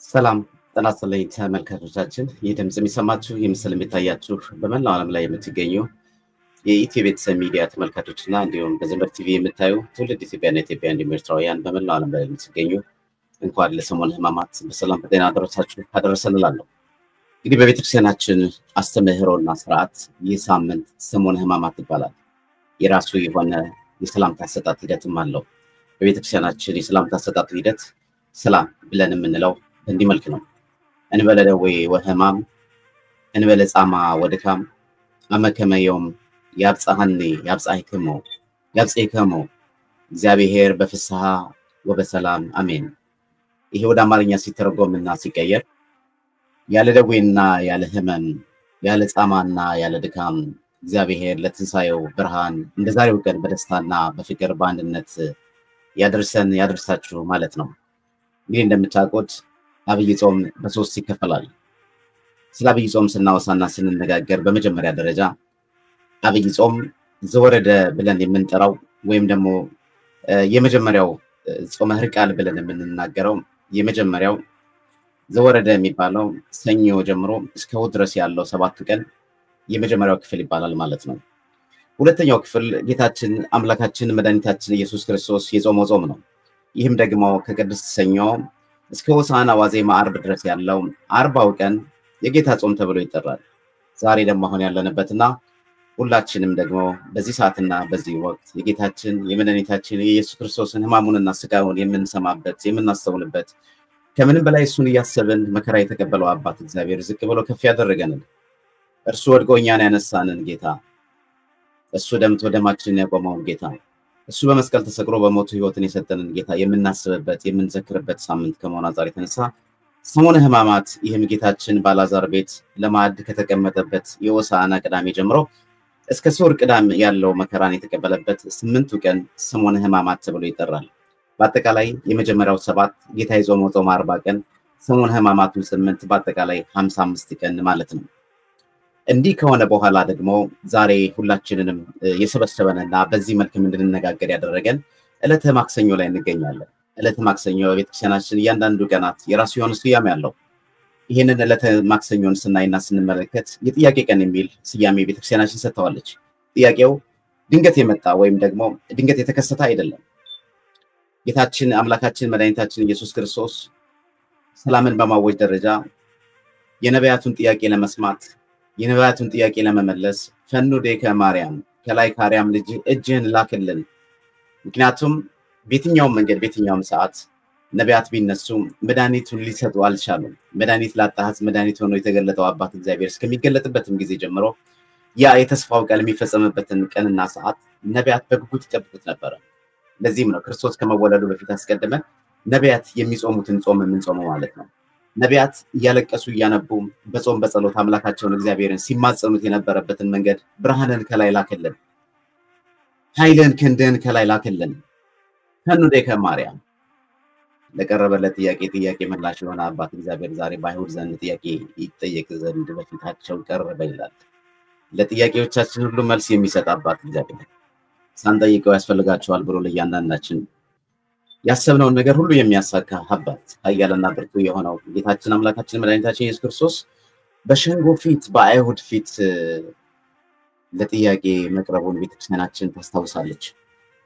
ሰላም ጤና ይስጥልኝ ተመልካቾቻችን። ይህ ድምጽ የሚሰማችሁ የምስል የሚታያችሁ በመላው ዓለም ላይ የምትገኙ የኢትዮ ቤተሰብ ሚዲያ ተመልካቾችና እንዲሁም በዘመድ ቲቪ የምታዩ ትውልድ ኢትዮጵያና ኢትዮጵያ እንዲሁም ኤርትራውያን በመላው ዓለም ላይ የምትገኙ እንኳን ለሰሙነ ሕማማት በሰላም በጤና አደረሰን እላለሁ። እንግዲህ በቤተክርስቲያናችን አስተምህሮና ስርዓት ይህ ሳምንት ሰሙነ ሕማማት ይባላል። የራሱ የሆነ የሰላምታ አሰጣጥ ሂደትም አለው። በቤተክርስቲያናችን የሰላምታ አሰጣጥ ሂደት ሰላም ብለን የምንለው እንዲህ መልክ ነው። እንበለ ደዌ ወሕማም እንበለ ጻማ ወድካም አመከመ ዮም ያብጽሐኒ ያብጽሕክሙ እግዚአብሔር በፍስሐ ወበሰላም አሜን። ይሄ ወደ አማርኛ ሲተረጎምና ሲቀየር ያለ ደዌና ያለ ሕመም ያለ ጻማና ያለ ድካም እግዚአብሔር ለትንሣኤው ብርሃን እንደዛሬው ቀን በደስታና በፍቅር በአንድነት ያደርሳችሁ ማለት ነው። እንግዲህ እንደምታውቁት አብይ ጾም በሶስት ይከፈላል። ስለ አብይ ጾም ስናወሳና ስንነጋገር በመጀመሪያ ደረጃ አብይ ጾም ዘወረደ ብለን የምንጠራው ወይም ደግሞ የመጀመሪያው ጾመ ሕርቃል ብለን የምንናገረው የመጀመሪያው ዘወረደ የሚባለው ሰኞ ጀምሮ እስከ እሑድ ድረስ ያለው 7 ቀን የመጀመሪያው ክፍል ይባላል ማለት ነው። ሁለተኛው ክፍል ጌታችን አምላካችን መድኃኒታችን ኢየሱስ ክርስቶስ የጾመው ጾም ነው። ይህም ደግሞ ከቅድስት ሰኞ እስከ ሆሳዕና ዋዜማ ዓርብ ድረስ ያለው 40ው ቀን የጌታ ጾም ተብሎ ይጠራል። ዛሬ ደግሞ አሁን ያለንበትና ሁላችንም ደግሞ በዚህ ሰዓትና በዚህ ወቅት የጌታችን የመድኃኒታችን የኢየሱስ ክርስቶስን ሕማሙንና ሥጋውን የምንሰማበት የምናስተውልበት ከምንም በላይ እሱን እያሰብን መከራ የተቀበለው አባት እግዚአብሔር ዝቅ ብሎ ከፍ ያደረገንን እርሱ ወድቆ እኛን ያነሳንን ጌታ እሱ ደምቶ ደማችንን ያቆመውን ጌታ እሱ በመስቀል ተሰቅሎ በሞቱ ሕይወትን የሰጠንን ጌታ የምናስብበት የምንዘክርበት ሳምንት ከመሆኑ አንፃር የተነሳ ሰሙነ ሕማማት ይህም ጌታችን በአልዓዛር ቤት ለማዕድ ከተቀመጠበት የሆሳዕና ቅዳሜ ጀምሮ እስከ ሦር ቅዳሜ ያለው መከራን የተቀበለበት 8ቱ ቀን ሰሙነ ሕማማት ተብሎ ይጠራል። በአጠቃላይ የመጀመሪያው 7 ጌታ የጾመው ጾም 40 ቀን ሰሙነ ሕማማቱ 8 በአጠቃላይ 55 ቀን ማለት ነው። እንዲህ ከሆነ በኋላ ደግሞ ዛሬ ሁላችንንም የሰበሰበንና በዚህ መልክ እንድንነጋገር ያደረገን ዕለተ ማክሰኞ ላይ እንገኛለን። ዕለተ ማክሰኞ በቤተክርስቲያናችን እያንዳንዱ ቀናት የራሱ የሆነ ስያሜ አለው። ይህንን ዕለተ ማክሰኞን ስናይና ስንመለከት የጥያቄ ቀን የሚል ስያሜ ቤተክርስቲያናችን ሰጥተዋለች። ጥያቄው ድንገት የመጣ ወይም ደግሞ ድንገት የተከሰተ አይደለም። ጌታችን አምላካችን መድኃኒታችን ኢየሱስ ክርስቶስ ሰላምን በማወጅ ደረጃ የነቢያቱን ጥያቄ ለመስማት የነቢያቱን ጥያቄ ለመመለስ ፈኑ ዴከ ማርያም ከላይ ካርያም ልጅ እጅህን ላክልን። ምክንያቱም በየትኛውም መንገድ በየትኛውም ሰዓት ነቢያት ቢነሱ መድኃኒቱን ሊሰጡ አልቻሉም። መድኃኒት ላጣሃት መድኃኒት ሆኖ የተገለጠው አባት እግዚአብሔር እስከሚገለጥበትም ጊዜ ጀምሮ ያ የተስፋው ቃል የሚፈጸምበትን ቀንና ሰዓት ነቢያት በጉጉት ይጠብቁት ነበር። ለዚህም ነው ክርስቶስ ከመወለዱ በፊት አስቀድመን ነቢያት የሚጾሙትን ጾም የምንጾመው ማለት ነው። ነቢያት እያለቀሱ እያነቡ በጾም በጸሎት አምላካቸውን እግዚአብሔርን ሲማጸኑት የነበረበትን መንገድ ብርሃንን ከላይ ላከልን፣ ኃይልን ክንድን ከላይ ላከልን። ፈኑ ዴከ ማርያም ለቀረበለት ጥያቄ ምላሽ የሆነ አባት እግዚአብሔር ዛሬ በአይሁድ ዘንድ ጥያቄ ይጠየቅ ዘንድ በፊታቸው ቀረበ ይላል። ለጥያቄዎቻችን ሁሉ መልስ የሚሰጥ አባት እግዚአብሔር ሳንጠይቀው ያስፈልጋቸዋል ብሎ ለእያንዳንዳችን ያሰብነውን ነገር ሁሉ የሚያሳካ አባት ኃያልና ብርቱ የሆነው ጌታችን አምላካችን መድኃኒታችን ኢየሱስ ክርስቶስ በሸንጎ ፊት በአይሁድ ፊት ለጥያቄ መቅረቡን ቤተክርስቲያናችን ታስታውሳለች።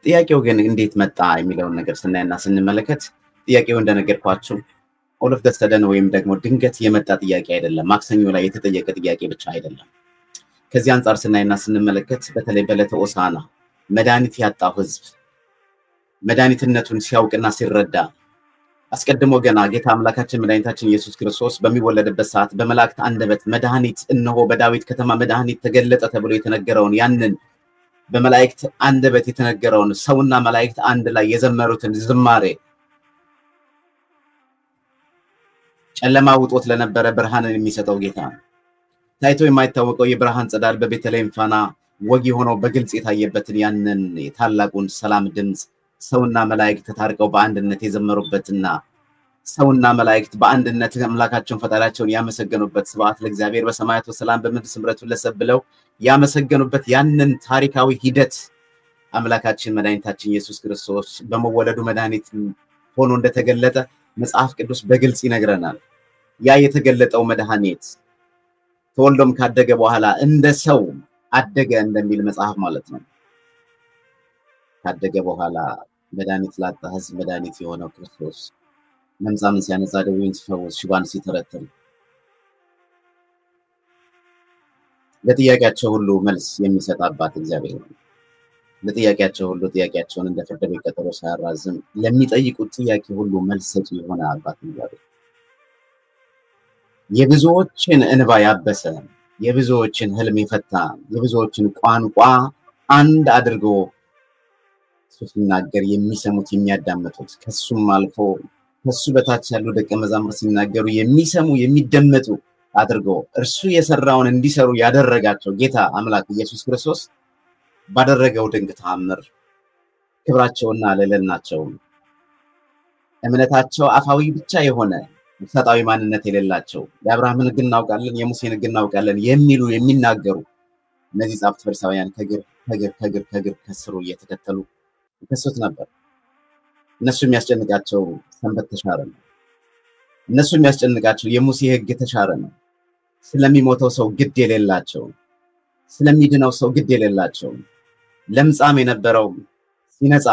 ጥያቄው ግን እንዴት መጣ የሚለውን ነገር ስናይና ስንመለከት ጥያቄው እንደነገርኳችሁ ኦል ኦፍ ዘ ሰደን ወይም ደግሞ ድንገት የመጣ ጥያቄ አይደለም። ማክሰኞ ላይ የተጠየቀ ጥያቄ ብቻ አይደለም። ከዚህ አንፃር ስናይና ስንመለከት በተለይ በዕለተ ሆሳዕና መድኃኒት ያጣው ሕዝብ መድኃኒትነቱን ሲያውቅና ሲረዳ አስቀድሞ ገና ጌታ አምላካችን መድኃኒታችን ኢየሱስ ክርስቶስ በሚወለድበት ሰዓት በመላእክት አንደበት መድኃኒት እነሆ በዳዊት ከተማ መድኃኒት ተገለጠ ተብሎ የተነገረውን ያንን በመላእክት አንደበት የተነገረውን ሰውና መላእክት አንድ ላይ የዘመሩትን ዝማሬ ጨለማ ውጦት ለነበረ ብርሃንን የሚሰጠው ጌታ ታይቶ የማይታወቀው የብርሃን ጸዳል በቤተልሔም ፋና ወግ የሆነው በግልጽ የታየበትን ያንን የታላቁን ሰላም ድምጽ ሰውና መላእክት ተታርቀው በአንድነት የዘመሩበትና ሰውና መላእክት በአንድነት አምላካቸውን ፈጣሪያቸውን ያመሰገኑበት ስብሐት ለእግዚአብሔር በሰማያት ወሰላም በምድር ስምረቱ ለሰብ ብለው ያመሰገኑበት ያንን ታሪካዊ ሂደት አምላካችን መድኃኒታችን ኢየሱስ ክርስቶስ በመወለዱ መድኃኒት ሆኖ እንደተገለጠ መጽሐፍ ቅዱስ በግልጽ ይነግረናል። ያ የተገለጠው መድኃኒት ተወልዶም ካደገ በኋላ እንደ ሰው አደገ እንደሚል መጽሐፍ ማለት ነው። ካደገ በኋላ መድኃኒት ላጣ ሕዝብ መድኃኒት የሆነው ክርስቶስ ለምጻምን ሲያነጻ፣ ደዌን ሲፈውስ፣ ሽባን ሲተረትር፣ ለጥያቄያቸው ሁሉ መልስ የሚሰጥ አባት እግዚአብሔር ነው። ለጥያቄያቸው ሁሉ ጥያቄያቸውን እንደ ፍርድ ቤት ቀጠሮ ሳያራዝም ለሚጠይቁት ጥያቄ ሁሉ መልስ ሰጪ የሆነ አባት እግዚአብሔር የብዙዎችን እንባ ያበሰ፣ የብዙዎችን ህልም የፈታ፣ የብዙዎችን ቋንቋ አንድ አድርጎ ሲናገር የሚሰሙት የሚያዳምጡት፣ ከሱም አልፎ ከሱ በታች ያሉ ደቀ መዛሙርት ሲናገሩ የሚሰሙ የሚደመጡ አድርጎ እርሱ የሰራውን እንዲሰሩ ያደረጋቸው ጌታ አምላክ ኢየሱስ ክርስቶስ ባደረገው ድንቅ ተአምር ክብራቸውና ልዕልናቸው እምነታቸው አፋዊ ብቻ የሆነ ውስጣዊ ማንነት የሌላቸው የአብርሃምን ሕግ እናውቃለን የሙሴን ሕግ እናውቃለን የሚሉ የሚናገሩ እነዚህ ጻፍት ፈሪሳውያን ከግር ከስሩ እየተከተሉ ይከሱት ነበር። እነሱ የሚያስጨንቃቸው ሰንበት ተሻረ ነው። እነሱ የሚያስጨንቃቸው የሙሴ ሕግ ተሻረ ነው። ስለሚሞተው ሰው ግድ የሌላቸው፣ ስለሚድነው ሰው ግድ የሌላቸው፣ ለምጻም የነበረው ሲነጻ፣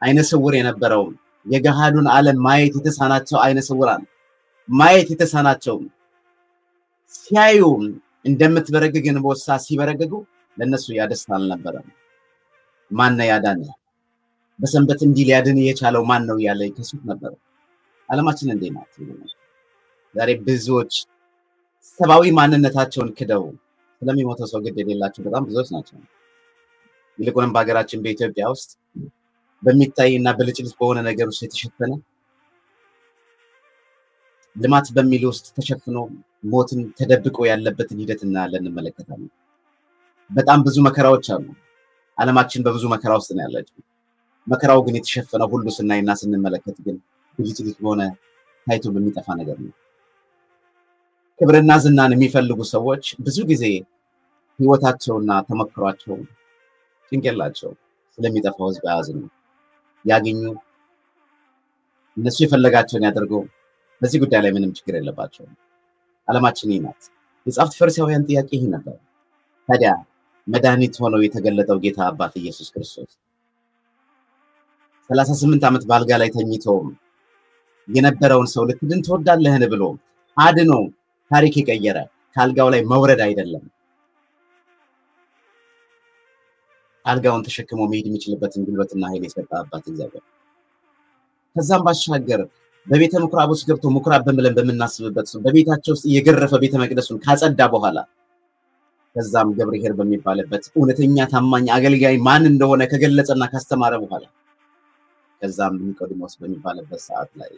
አይነ ስውር የነበረው የገሃዱን ዓለም ማየት የተሳናቸው አይነ ስውራን ማየት የተሳናቸው ሲያዩ እንደምትበረግግ እንቦሳ ሲበረግጉ ለነሱ ያደስታ አልነበረም። ማን ነው ያዳነ? በሰንበት እንዲህ ሊያድን የቻለው ማን ነው ያለ ይከሱት ነበር። ዓለማችን እንዴት ናት? ዛሬ ብዙዎች ሰባዊ ማንነታቸውን ክደው ስለሚሞተው ሰው ግድ የሌላቸው በጣም ብዙዎች ናቸው። ይልቁንም በሀገራችን በኢትዮጵያ ውስጥ በሚታይና በልጭልጭ በሆነ ነገር ውስጥ የተሸፈነ ልማት በሚል ውስጥ ተሸፍኖ ሞትን ተደብቆ ያለበትን ሂደት እናያለን፣ እንመለከታለን። በጣም ብዙ መከራዎች አሉ። ዓለማችን በብዙ መከራ ውስጥ ነው ያለችው። መከራው ግን የተሸፈነው ሁሉ ስናይና ስንመለከት ግን ልጭልጭ በሆነ ታይቶ በሚጠፋ ነገር ነው። ክብርና ዝናን የሚፈልጉ ሰዎች ብዙ ጊዜ ህይወታቸውና ተመክሯቸው ጭንቅላቸው ስለሚጠፋው ህዝብ ያዝኑ ያገኙ እነሱ የፈለጋቸውን ያደርገው። በዚህ ጉዳይ ላይ ምንም ችግር የለባቸው። ዓለማችን ይናት የጻፍት ፈሪሳውያን ጥያቄ ይሄ ነበር። ታዲያ መድኃኒት ሆኖ የተገለጠው ጌታ አባት ኢየሱስ ክርስቶስ 38 ዓመት ባልጋ ላይ ተኝቶ የነበረውን ሰው ልትድን ትወዳለህን ብሎ አድኖ ታሪክ የቀየረ ካልጋው ላይ መውረድ አይደለም፣ አልጋውን ተሸክሞ መሄድ የሚችልበትን ጉልበትና ኃይል የሰጠ አባት እግዚአብሔር ከዛም ባሻገር በቤተ ምኩራብ ውስጥ ገብቶ ምኩራብ በመለን በመናስብበት በቤታቸው ውስጥ የገረፈ ቤተ መቅደሱን ካጸዳ በኋላ ከዛም ገብርኄር በሚባልበት እውነተኛ ታማኝ አገልጋይ ማን እንደሆነ ከገለጸና ካስተማረ በኋላ ከዛም ኒቆዲሞስ በሚባልበት ሰዓት ላይ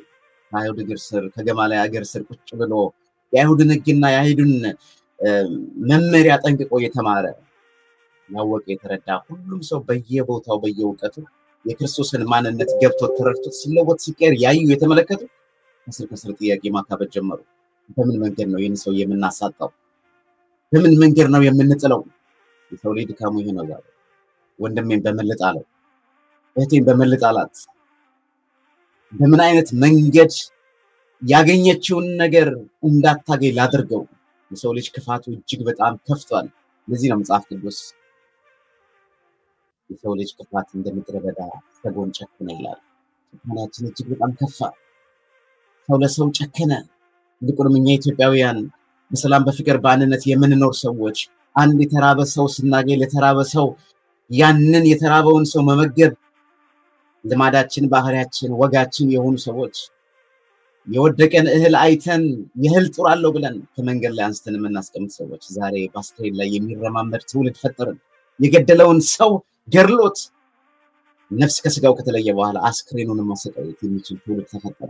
አይሁድ እግር ስር ከገማልያል አገር ስር ቁጭ ብሎ የአይሁድን ሕግና የአይሁድን መመሪያ ጠንቅቆ የተማረ ያወቀ የተረዳ ሁሉም ሰው በየቦታው በየውቀቱ የክርስቶስን ማንነት ገብቶ ተረድቶት ሲለወጥ ሲቀር ያዩ የተመለከቱ ከስር ጥያቄ ማካበት ጀመሩ። በምን መንገድ ነው ይህን ሰው የምናሳጣው? በምን መንገድ ነው የምንጥለው? የሰው ልጅ ድካሙ ይሄ ነው። ዛሬ ወንድሜን በመልጣለው፣ እህቴን በመልጣላት በምን አይነት መንገድ ያገኘችውን ነገር እንዳታገኝ ላድርገው? የሰው ልጅ ክፋቱ እጅግ በጣም ከፍቷል። ለዚህ ነው መጽሐፍ ቅዱስ የሰው ልጅ ክፋት እንደምድረ በዳ ሰጎን ጨከነ ይላል። ጭካኔያችን እጅግ በጣም ከፋ። ሰው ለሰው ጨከነ። ይልቁንም እኛ ኢትዮጵያውያን በሰላም በፍቅር በአንድነት የምንኖር ሰዎች አንድ የተራበ ሰው ስናገኝ ለተራበ ሰው ያንን የተራበውን ሰው መመገብ ልማዳችን፣ ባህሪያችን፣ ወጋችን የሆኑ ሰዎች የወደቀን እህል አይተን የእህል ጡር አለው ብለን ከመንገድ ላይ አንስተን የምናስቀምጥ ሰዎች ዛሬ በአስክሬን ላይ የሚረማመድ ትውልድ ፈጠርን። የገደለውን ሰው ገርሎት ነፍስ ከስጋው ከተለየ በኋላ አስክሬኑን ማሰቃየት የሚችል ትውልድ ተፈጠረ።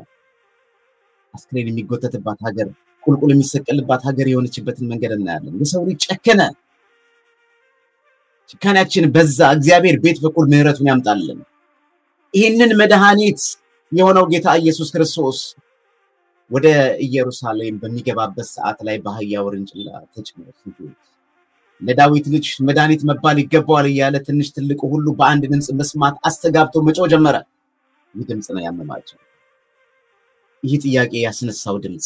አስክሬን የሚጎተትባት ሀገር፣ ቁልቁል የሚሰቀልባት ሀገር የሆነችበትን መንገድ እናያለን። የሰው ልጅ ጨከነ። ጭካኔያችን በዛ። እግዚአብሔር ቤት በኩል ምህረቱን ያምጣልን። ይህንን መድኃኒት የሆነው ጌታ ኢየሱስ ክርስቶስ ወደ ኢየሩሳሌም በሚገባበት ሰዓት ላይ በአህያ ውርንጭላ ተጭኖ ለዳዊት ልጅ መድኃኒት መባል ይገባዋል እያለ ትንሽ ትልቁ ሁሉ በአንድ ድምፅ መስማት አስተጋብቶ መጮህ ጀመረ። ይህ ድምፅ ነው ያመማቸው። ይህ ጥያቄ ያስነሳው ድምፅ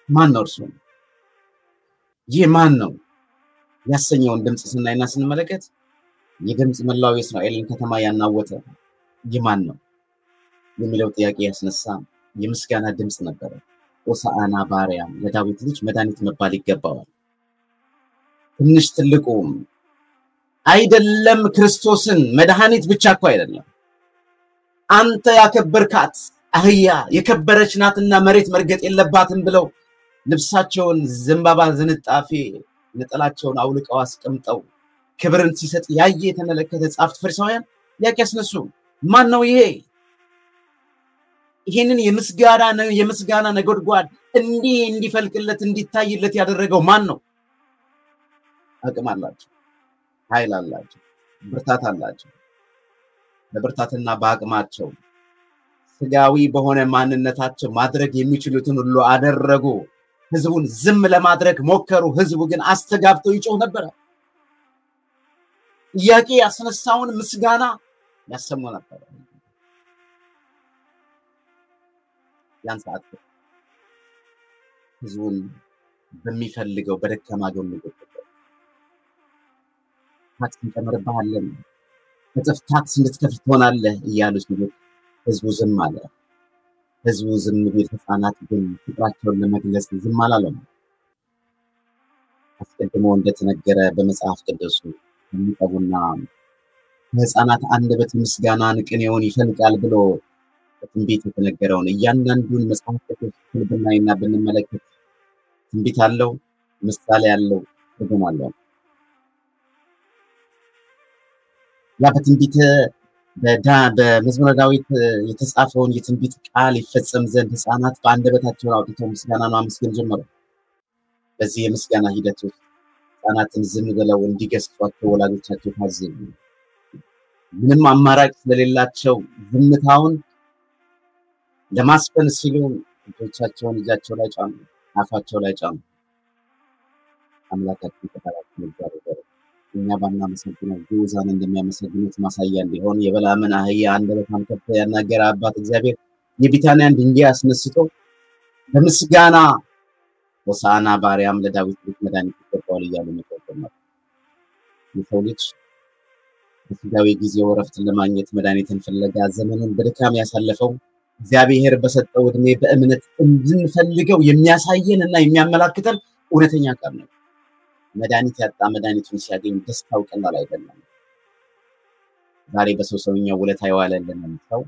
ማን ነው እርሱ? ይህ ማን ነው ያሰኘውን ድምጽ ስናይና ስንመለከት የድምጽ መላው የእስራኤልን ከተማ ያናወጠ ይህ ማን ነው የሚለው ጥያቄ ያስነሳ የምስጋና ድምጽ ነበር። ሆሳዕና በአርያም ለዳዊት ልጅ መድኃኒት መባል ይገባዋል። ትንሽ ትልቁም አይደለም ክርስቶስን መድኃኒት ብቻ እኮ አይደለም አንተ ያከበርካት አህያ የከበረች ናትና መሬት መርገጥ የለባትም ብለው ልብሳቸውን ዘንባባ ዝንጣፊ ነጠላቸውን አውልቀው አስቀምጠው ክብርን ሲሰጥ ያየ የተመለከተ ጻፍት ፈሪሳውያን ጥያቄ ያስነሱ። ማን ነው ይሄ? ይሄንን የምስጋና ነጎድጓድ እንዲፈልቅለት እንዲታይለት ያደረገው ማን ነው? አቅም አላቸው፣ ኃይል አላቸው፣ ብርታት አላቸው። በብርታትና በአቅማቸው ስጋዊ በሆነ ማንነታቸው ማድረግ የሚችሉትን ሁሉ አደረጉ። ህዝቡን ዝም ለማድረግ ሞከሩ። ህዝቡ ግን አስተጋብተው ይጮህ ነበር። ጥያቄ ያስነሳውን ምስጋና ያሰሙ ነበር። ያን ሰዓት ህዝቡን በሚፈልገው በደካማ ጎኑ ታክስ እንጨምርብሃለን፣ እጥፍ ታክስ እንድትከፍል ትሆናለህ እያሉ ሲሉ ህዝቡ ዝም አለ። ህዝቡ ዝም ቢል ህፃናት ግን ፍቅራቸውን ለመግለጽ ዝም አላለም። አስቀድሞ እንደተነገረ በመጽሐፍ ቅዱስ የሚጠቡና ህፃናት አንደበት ምስጋናን ቅኔውን ይፈልቃል ብሎ በትንቢት የተነገረውን እያንዳንዱን መጽሐፍ ቅዱስ ብናይና ብንመለከት ትንቢት አለው፣ ምሳሌ አለው፣ ትርጉም አለው። ያ በትንቢት በመዝሙረ ዳዊት የተጻፈውን የትንቢት ቃል ይፈጸም ዘንድ ህፃናት በአንደበታቸው አውጥተው ምስጋናን ማመስገን ጀመሩ። በዚህ የምስጋና ሂደት ውስጥ ህፃናትን ዝም ብለው እንዲገስጿቸው ወላጆቻቸው ታዘዙ። ምንም አማራጭ ስለሌላቸው ዝምታውን ለማስፈን ሲሉ እጆቻቸውን እጃቸው ላይ ጫኑ፣ አፋቸው ላይ ጫኑ። አምላካችን ተባረከ ይባረክ። እኛ ባናመሰግነው ግዑዛን እንደሚያመሰግኑት ማሳያ እንዲሆን የበለዓምን አህያ አንደበቷን ከፍቶ ያናገረ አባት እግዚአብሔር የቢታንያን ድንጋይ አስነስቶ በምስጋና ሆሳዕና በአርያም ለዳዊት ልጅ መድኃኒት ይገባዋል እያሉ መቆጠር። የሰው ልጅ በስጋዊ ጊዜው እረፍትን ለማግኘት መድኃኒትን ፍለጋ ዘመኑን በድካም ያሳለፈው እግዚአብሔር በሰጠው ዕድሜ በእምነት እንድንፈልገው የሚያሳየን እና የሚያመላክተን እውነተኛ ቃል ነው። መድኃኒት ያጣ መድኃኒቱን ሲያገኝ ደስታው ቀላል አይደለም። ዛሬ በሰው ሰውኛ ውለታ የዋለልን ሰው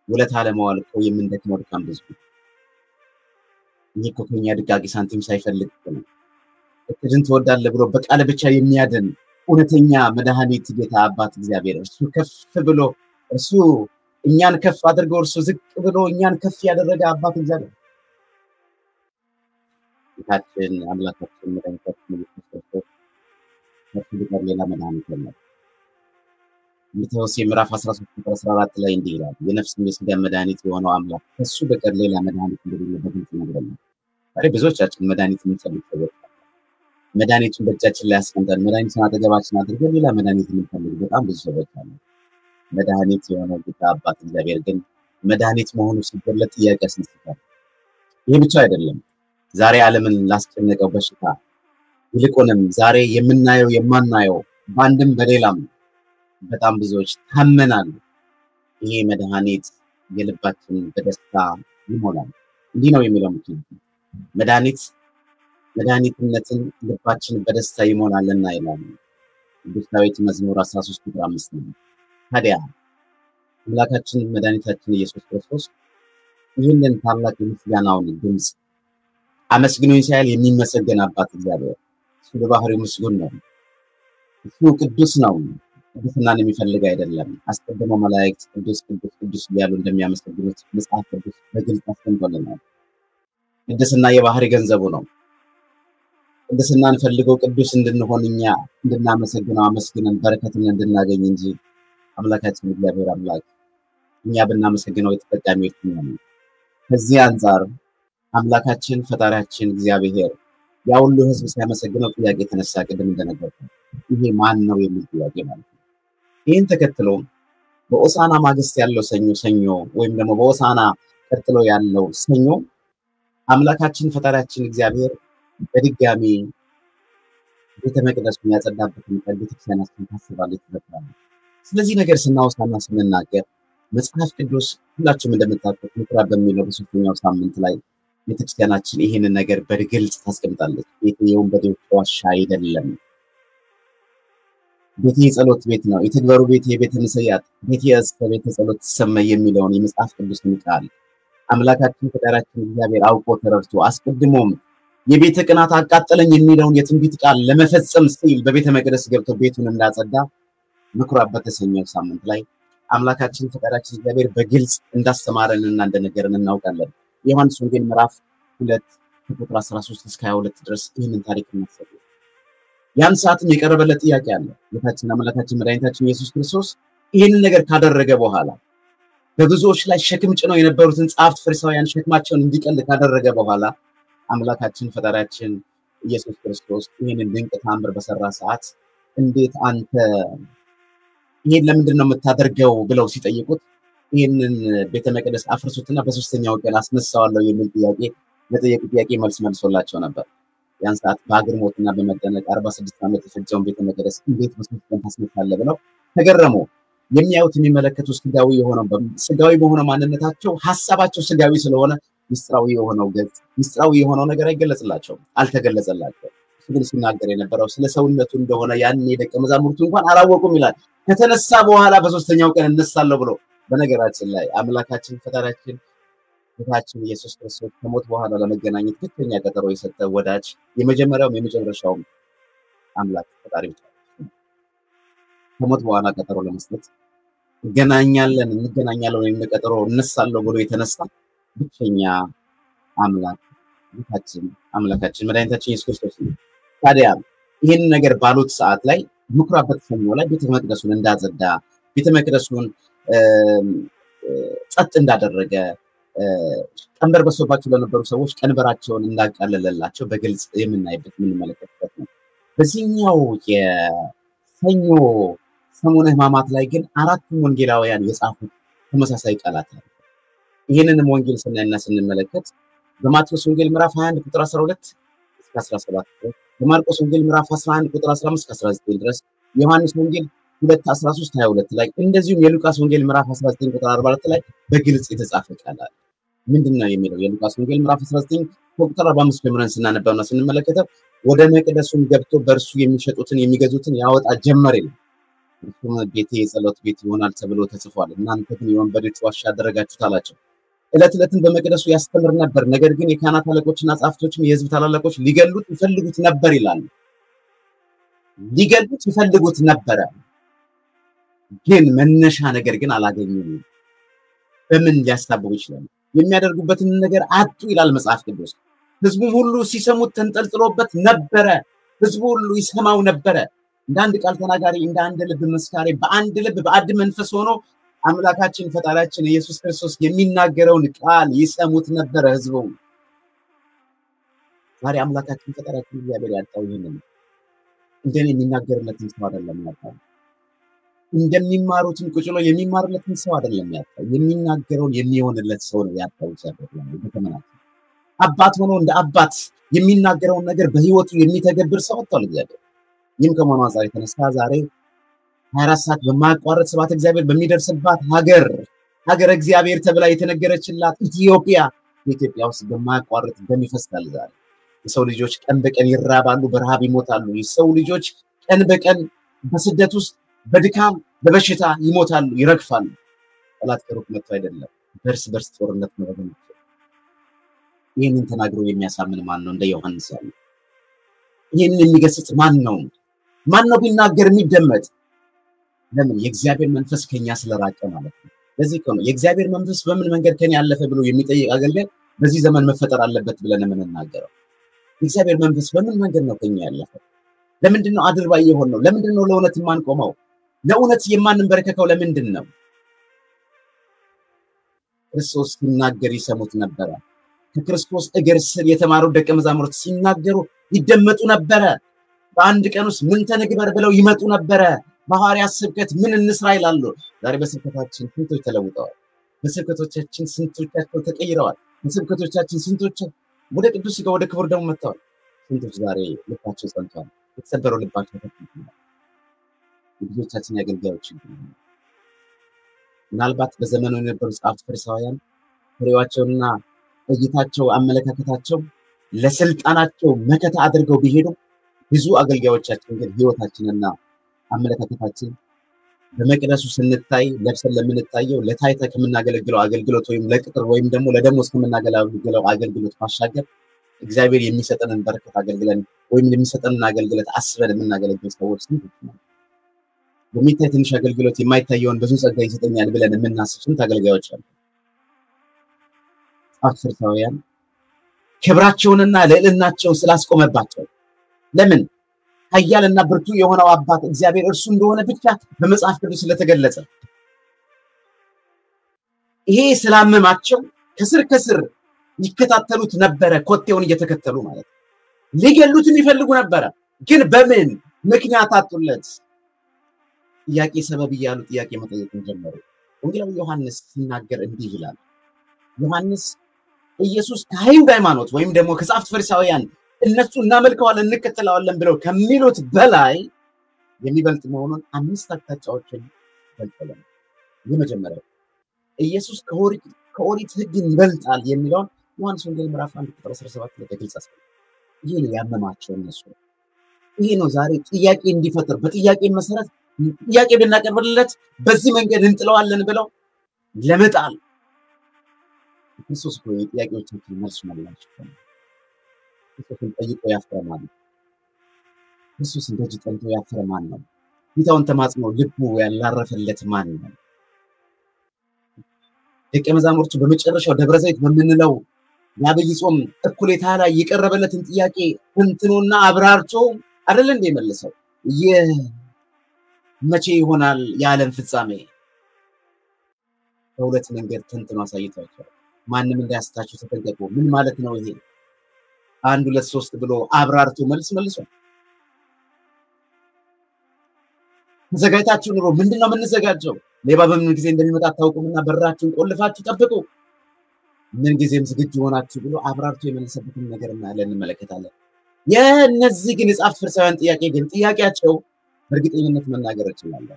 ውለታ ለመዋል እኮ የምንደክመው ድካም ብዙ ነው። ይህ እኮ ከኛ ድጋቂ ሳንቲም ሳይፈልግ ነው። እድን ትወዳለህ ብሎ በቃል ብቻ የሚያድን እውነተኛ መድኃኒት ጌታ አባት እግዚአብሔር እርሱ ከፍ ብሎ እርሱ እኛን ከፍ አድርጎ እርሱ ዝቅ ብሎ እኛን ከፍ ያደረገ አባት እግዚአብሔር ጌታችን አምላካችን መድኃኒታችን ኢየሱስ ክርስቶስ ከፍ ቢቀር ሌላ መድኃኒት የለም። በሆሴዕ ምዕራፍ 13 ቁጥር 14 ላይ እንዲህ ይላል፣ የነፍስም የሥጋ መድኃኒት የሆነው አምላክ ከሱ በቀር ሌላ መድኃኒት እንደሌለ በግልጽ ይነግረናል። ዛሬ ብዙዎቻችን መድኃኒት የምንፈልግ ሰዎች መድኃኒቱን በእጃችን ላይ አስቀምጠን መድኃኒቱን አጠገባችን አድርገን ሌላ መድኃኒት የምንፈልግ በጣም ብዙ ሰዎች አሉ። መድኃኒት የሆነው ጌታ አባት እግዚአብሔር ግን መድኃኒት መሆኑ ሲገለጥ ጥያቄ ያስነሳል። ይህ ብቻ አይደለም። ዛሬ ዓለምን ላስጨነቀው በሽታ ይልቁንም ዛሬ የምናየው የማናየው ባንድም በሌላም በጣም ብዙዎች ታመናሉ። ይሄ መድኃኒት የልባችን በደስታ ይሞላል። እንዲህ ነው የሚለው መድኃኒትነትን ልባችን በደስታ ይሞላልና ይላል ቅዱስ ዳዊት መዝሙር 13 ቁጥር 5 ነው። ታዲያ አምላካችን መድኃኒታችን ኢየሱስ ክርስቶስ ይህንን ታላቅ የምስጋናውን ድምጽ አመስግኑኝ ሳይል የሚመሰገን አባት እግዚአብሔር እሱ በባህሪው ምስጉን ነው። እሱ ቅዱስ ነው። ቅዱስናን የሚፈልግ አይደለም። አስቀድሞ መላእክት ቅዱስ ቅዱስ ቅዱስ እያሉ እንደሚያመሰግኑት መጽሐፍ ቅዱስ በግልጽ አስቀምጦልናል። ቅድስና የባህሪ ገንዘቡ ነው። ቅድስናን ፈልገው ቅዱስ እንድንሆን እኛ እንድናመሰግነው አመስግነን በረከትን እንድናገኝ እንጂ አምላካችን እግዚአብሔር አምላክ እኛ ብናመሰግነው የተጠቃሚዎች ነን። ከዚህ አንፃር አምላካችን ፈጣሪያችን እግዚአብሔር ያ ሁሉ ህዝብ ሲያመሰግነው ጥያቄ ተነሳ። ቅድም እንደነገርኩት ይሄ ማን ነው የሚል ጥያቄ ማለት ነው። ይህን ተከትሎ በሆሳዕና ማግስት ያለው ሰኞ ወይም ደግሞ በሆሳዕና ቀጥሎ ያለው ሰኞ አምላካችን ፈጣሪያችን እግዚአብሔር በድጋሚ ቤተ መቅደሱን ያጸዳበትን ቀን ቤተክርስቲያናችን ታስባለች ትበራለች። ስለዚህ ነገር ስናወሳና ስንናገር መጽሐፍ ቅዱስ ሁላችሁም እንደምታውቁት ምኩራብ በሚለው በሶስተኛው ሳምንት ላይ ቤተክርስቲያናችን ይሄንን ነገር በግልጽ ታስቀምጣለች። ቤቴ የወንበዴዎች ዋሻ አይደለም፣ ቤቴ የጸሎት ቤት ነው፣ የተግበሩ ቤቴ የቤተ ንስያት ቤቴ የቤተ ጸሎት ተሰማይ የሚለውን የመጽሐፍ ቅዱስን ቃል አምላካችን ፈጣሪያችን እግዚአብሔር አውቆ ተረድቶ አስቀድሞም የቤተ ቅናት አቃጠለኝ የሚለውን የትንቢት ቃል ለመፈጸም ሲል በቤተ መቅደስ ገብቶ ቤቱን እንዳጸዳ ምኩራብ በተሰኘው ሳምንት ላይ አምላካችን ፈጣሪያችን እግዚአብሔር በግልጽ እንዳስተማረንና እንደነገረን እናውቃለን። ዮሐንስ ወንጌል ምዕራፍ 2 ቁጥር 13 እስከ 22 ድረስ ይህንን ታሪክ እናስብ። ያን ሰዓትም የቀረበለት ጥያቄ አለ። ጌታችን አምላካችን መድኃኒታችን ኢየሱስ ክርስቶስ ይህንን ነገር ካደረገ በኋላ በብዙዎች ላይ ሸክም ጭነው የነበሩትን ጻፍት ፈሪሳውያን ሸክማቸውን እንዲቀል ካደረገ በኋላ አምላካችን ፈጣሪያችን ኢየሱስ ክርስቶስ ይህንን ድንቅ ተአምር በሰራ ሰዓት እንዴት አንተ ይሄን ለምንድነው የምታደርገው ብለው ሲጠይቁት ይሄንን ቤተ መቅደስ አፍርሱትና በሶስተኛው ቀን አስነሳዋለሁ የሚል ጥያቄ ለጠየቁት ጥያቄ መልስ መልሶላቸው ነበር። ያን ሰዓት በአግርሞትና በመደነቅ 46 ዓመት የፈጀውን ቤተ መቅደስ እንዴት በሶስት ቀን ታስነሳለህ ብለው ተገረሙ። የሚያዩት የሚመለከቱ ስጋዊ በሆነው ማንነታቸው ሐሳባቸው ስጋዊ ስለሆነ ምስጥራዊ የሆነው ገጽ ምስጥራዊ የሆነው ነገር አይገለጽላቸውም፣ አልተገለጸላቸውም። ግን ሲናገር የነበረው ስለ ሰውነቱ እንደሆነ ያን የደቀ መዛሙርቱ እንኳን አላወቁም ይላል። ከተነሳ በኋላ በሶስተኛው ቀን እነሳለሁ ብሎ በነገራችን ላይ አምላካችን ፈጣሪያችን ጌታችን ኢየሱስ ክርስቶስ ከሞት በኋላ ለመገናኘት ትክክለኛ ቀጠሮ የሰጠ ወዳጅ የመጀመሪያውም የመጨረሻውም አምላክ ፈጣሪ ብቻ ከሞት በኋላ ቀጠሮ ለመስጠት እንገናኛለን ወይም ቀጠሮ እነሳለሁ ብሎ የተነሳ ብቸኛ አምላክ ጌታችን አምላካችን መድኃኒታችን ኢየሱስ ክርስቶስ ነው። ታዲያ ይሄን ነገር ባሉት ሰዓት ላይ ምኩራብ በተሰኘው ላይ ቤተ መቅደሱን እንዳጸዳ ቤተ መቅደሱን ጸጥ እንዳደረገ ቀንበር በሶባቸው ለነበሩ ሰዎች ቀንበራቸውን እንዳቃለለላቸው በግልጽ የምናይበት የምንመለከትበት ነው። በዚህኛው የሰኞ ሰሙነ ሕማማት ላይ ግን አራቱም ወንጌላውያን የጻፉት ተመሳሳይ ቃላት አሉ። ይሄንንም ወንጌል ስናይና ስንመለከት በማቴዎስ ወንጌል ምዕራፍ 21 ቁጥር 12 እስከ 17 በማርቆስ ወንጌል ምዕራፍ 11 ቁጥር 15 እስከ 19 ድረስ ዮሐንስ ወንጌል 2:13-22 ላይ እንደዚሁም የሉቃስ ወንጌል ምዕራፍ 19 ቁጥር 44 ላይ በግልጽ የተጻፈ ቃል አለ። ምንድነው የሚለው? የሉቃስ ወንጌል ምዕራፍ 19 ቁጥር 45 ጀምረን ስናነባውና ስንመለከተው ወደ መቅደሱም ገብቶ በእርሱ የሚሸጡትን የሚገዙትን ያወጣ ጀመረ ይላል። እርሱም ቤቴ የጸሎት ቤት ይሆናል ተብሎ ተጽፏል፣ እናንተ ግን የወንበዴዎች ዋሻ አደረጋችሁት አላቸው። ዕለት በመቅደሱ ያስተምር ነበር፣ ነገር ግን የካህናት አለቆችና ጻፍቶችም የሕዝብ ታላላቆች ሊገሉት ይፈልጉት ነበር ይላል። ሊገሉት ይፈልጉት ነበር፣ ግን መነሻ ነገር ግን አላገኙም። በምን ሊያስታብቁ ይችላሉ? የሚያደርጉበትን ነገር አጡ ይላል መጽሐፍ ቅዱስ። ሕዝቡ ሁሉ ሲሰሙት ተንጠልጥሎበት ነበረ። ሕዝቡ ሁሉ ይሰማው ነበረ። እንደ አንድ ቃል ተናጋሪ፣ እንደ አንድ ልብ መስካሪ፣ በአንድ ልብ በአንድ መንፈስ ሆኖ አምላካችን ፈጣሪያችን ኢየሱስ ክርስቶስ የሚናገረውን ቃል ይሰሙት ነበረ ሕዝቡ። ዛሬ አምላካችን ፈጣሪያችን እግዚአብሔር ያጣው ይሄንን እንደኔ የሚናገርለትን ሰው አይደለም ያጣው። እንደሚማሩትን ቁጭ ብሎ የሚማርለትን ሰው አይደለም ያጣው። የሚናገረውን የሚሆንለት ሰው ነው ያጣው። እግዚአብሔር በተመናቸው አባት ሆኖ እንደ አባት የሚናገረውን ነገር በህይወቱ የሚተገብር ሰው አጥቷል እግዚአብሔር። ይህም ከመሆኑ አንፃር የተነሳ ዛሬ 24 ሰዓት በማያቋርጥ ስብሐተ እግዚአብሔር በሚደርስባት ሀገር እግዚአብሔር ተብላ የተነገረችላት ኢትዮጵያ ውስጥ በማያቋርጥ ደም ይፈሳል። ዛሬ የሰው ልጆች ቀን በቀን ይራባሉ፣ በረሃብ ይሞታሉ። የሰው ልጆች ቀን በቀን በስደት ውስጥ በድካም በበሽታ ይሞታሉ፣ ይረግፋሉ። ጠላት ከሩቅ መጥቶ አይደለም፣ በርስ ጦርነት ነው። ይህንን ተናግሮ የሚያሳምን ማን ነው? እንደ ዮሐንስ ያለ ይህንን የሚገስጽ ማን ነው? ማን ነው ቢናገር የሚደመጥ? ለምን? የእግዚአብሔር መንፈስ ከኛ ስለራቀ ማለት ነው። ለዚህ ነው የእግዚአብሔር መንፈስ በምን መንገድ ከኛ ያለፈ ብሎ የሚጠይቅ አገልጋይ በዚህ ዘመን መፈጠር አለበት ብለን የምንናገረው። የእግዚአብሔር መንፈስ በምን መንገድ ነው ከኛ ያለፈ? ለምንድን ነው አድርባይ የሆነው? ለምንድን ነው ለእውነት የማንቆመው? ለእውነት የማንበረከከው ለምንድን ነው? ክርስቶስ ሲናገር ይሰሙት ነበረ። ከክርስቶስ እግር ስር የተማሩ ደቀ መዛሙርት ሲናገሩ ይደመጡ ነበረ። በአንድ ቀን ውስጥ ምን ተንግበር ብለው ይመጡ ነበረ። በሐዋርያት ስብከት ምን እንስራ ይላሉ። ዛሬ በስብከታችን ስንቶች ተለውጠዋል። በስብከቶቻችን ስንቶቻቸው ተቀይረዋል። በስብከቶቻችን ስንቶች ወደ ቅዱስ ሥጋ ወደ ክቡር ደሙ መጥተዋል። ስንቶች ዛሬ ልባቸው ጸንቷል። የተሰበረው ልባቸው ተፈቷል። ልጆቻችን ያገልጋዮች ምናልባት በዘመኑ የነበሩ ጻፍት ፈሪሳውያን ፍሬዋቸውና እይታቸው አመለካከታቸው ለስልጣናቸው መከታ አድርገው ቢሄዱ ብዙ አገልጋዮቻችን ግን ህይወታችንና አመለካከታችን በመቅደሱ ስንታይ ለብሰን ለምንታየው ለታይታ ከምናገለግለው አገልግሎት ወይም ለቅጥር ወይም ደግሞ ለደሞዝ ከምናገለግለው አገልግሎት ማሻገር እግዚአብሔር የሚሰጠንን በረከት አገልግለን ወይም የሚሰጠንን አገልግሎት አስበን የምናገለግል ሰዎች ነው። በሚታይ ትንሽ አገልግሎት የማይታየውን ብዙ ጸጋ ይሰጠኛል ብለን የምናስብ ስንት አገልጋዮች አሉ። ጻፍት ፈሪሳውያን ክብራቸውንና ልዕልናቸውን ስላስቆመባቸው ለምን ኃያልና ብርቱ የሆነው አባት እግዚአብሔር እርሱ እንደሆነ ብቻ በመጽሐፍ ቅዱስ ስለተገለጸ ይሄ ስላመማቸው ከስር ይከታተሉት ነበረ። ኮቴውን እየተከተሉ ማለት ሊገሉትም ይፈልጉ ነበረ። ግን በምን ምክንያት አጡለት? ጥያቄ ሰበብ ይያሉ ጥያቄ መጠየቅን ጀመሩ። ወንጌላዊ ዮሐንስ ሲናገር እንዲህ ይላል። ዮሐንስ ኢየሱስ ከአይሁድ ሃይማኖት ወይም ደግሞ ከጻፍት ፈሪሳውያን እነሱ እናመልከዋለን እንከተለዋለን ብለው ከሚሉት በላይ የሚበልጥ መሆኑን 5 አቅጣጫዎችን ገልጸዋል። የመጀመሪያው ኢየሱስ ከኦሪት ሕግ ይበልጣል የሚለውን ዮሐንስ ወንጌል ምዕራፍ 1 ቁጥር 17 ላይ ተገልጿል። ይሄ ነው ያመማቸው እነሱ። ይሄ ነው ዛሬ ጥያቄ እንዲፈጠር በጥያቄ መሰረት ጥያቄ ብናቀርብለት በዚህ መንገድ እንጥለዋለን ብለው ለመጣል ክርስቶስ ሆይ ጥያቄዎቻችን መልስ መላቸው ክርስቶስን ጠይቆ ያፈረማል። ክርስቶስ እንደዚህ ጠንቶ ያፈረማል ነው። ጌታውን ተማጽኖ ልቡ ያላረፈለት ማን ነው? ደቀ መዛሙርቱ በመጨረሻው ደብረ ዘይት በምንለው የአብይ ጾም እኩሌታ ላይ የቀረበለትን ጥያቄ እንትኑና አብራርቶ አይደል እንደ መልሰው መቼ ይሆናል የዓለም ፍጻሜ? በሁለት መንገድ ተንትኖ አሳይቷቸዋል። ማንንም እንዳያስታችሁ ተጠንቀቁ። ምን ማለት ነው ይሄ? 1 2 3 ብሎ አብራርቶ መልሷል። ተዘጋጅታችሁ ኑሮ። ምንድነው የምንዘጋጀው? ሌባ በምን ጊዜ እንደሚመጣ አታውቁምና በራችሁን ቆልፋችሁ ጠብቁ፣ ምን ጊዜም ዝግጁ ሆናችሁ ብሎ አብራርቶ የመለሰበትን ነገር እንመለከታለን። የነዚህ ግን የጻፍት ፈሪሳውያን ጥያቄ ግን ጥያቄያቸው በእርግጠኝነት መናገር እችላለሁ